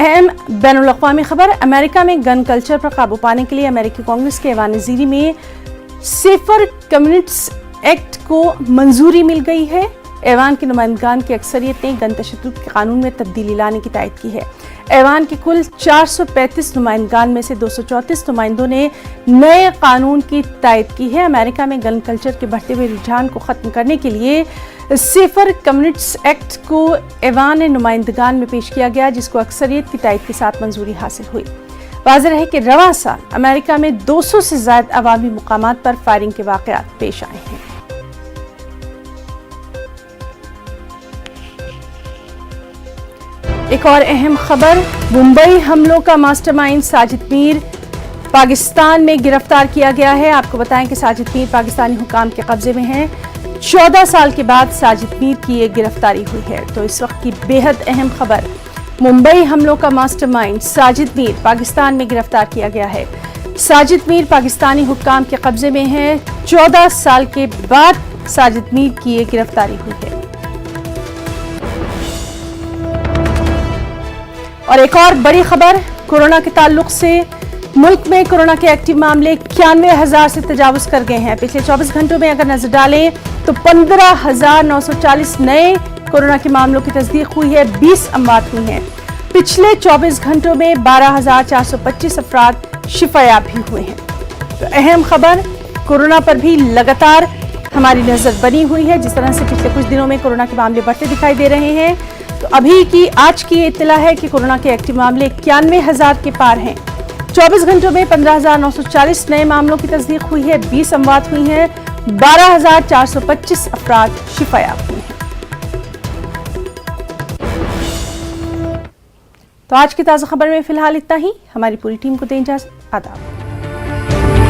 अहम बैनुल-अक़वामी खबर। अमेरिका में गन कल्चर पर काबू पाने के लिए अमेरिकी कांग्रेस के ऐवान ज़ीरी में सेफर कम्युनिटीज़ एक्ट को मंजूरी मिल गई है। ऐवान के नुमाइंदगान की अक्सरियत ने गन तशद्दुद के कानून में तब्दीली लाने की तायद की है। ऐवान के कुल 435 नुमाइंदगान में से 234 नुमाइंदों ने नए कानून की तायद की है। अमेरिका में गन कल्चर के बढ़ते हुए रुझान को ख़त्म करने के लिए सेफर कम्युनिटीज़ एक्ट को ऐवान नुमाइंदगान में पेश किया गया, जिसको अक्सरियत की तायद के साथ मंजूरी हासिल हुई। वाज़ेह है कि रवां साल अमेरिका में 200 से ज़ायद अवामी मुकामात पर फायरिंग के वाक़यात पेश आए हैं। एक और अहम खबर, मुंबई हमलों का मास्टरमाइंड साजिद मीर पाकिस्तान में गिरफ्तार किया गया है। आपको बताएं कि साजिद मीर पाकिस्तानी हुकाम के कब्जे में हैं। 14 साल के बाद साजिद मीर की ये गिरफ्तारी हुई है। तो इस वक्त की बेहद अहम खबर, मुंबई हमलों का मास्टरमाइंड साजिद मीर पाकिस्तान में गिरफ्तार किया गया है। साजिद मीर पाकिस्तानी हुकाम के कब्जे में है। 14 साल के बाद साजिद मीर की ये गिरफ्तारी हुई है। और एक और बड़ी खबर, कोरोना के ताल्लुक से मुल्क में कोरोना के एक्टिव मामले 91,000 से तजावुज कर गए हैं। पिछले 24 घंटों में अगर नजर डालें तो 15,940 नए कोरोना के मामलों की तस्दीक हुई है। 20 अमवात हुई हैं। पिछले 24 घंटों में 12,425 अफराद शिफायाब भी हुए हैं। तो अहम खबर, कोरोना पर भी लगातार हमारी नजर बनी हुई है। जिस तरह से पिछले कुछ दिनों में कोरोना के मामले बढ़ते दिखाई दे रहे हैं, तो अभी की आज की इत्तला है कि कोरोना के एक्टिव मामले 91,000 के पार हैं। 24 घंटों में 15,940 नए मामलों की तस्दीक हुई है। 20 अमवात हुई हैं। 12,425 अफराद शिफायाब हुए हैं। तो आज की ताज़ा खबर में फिलहाल इतना ही। हमारी पूरी टीम को दें इजाज़त। आदाब।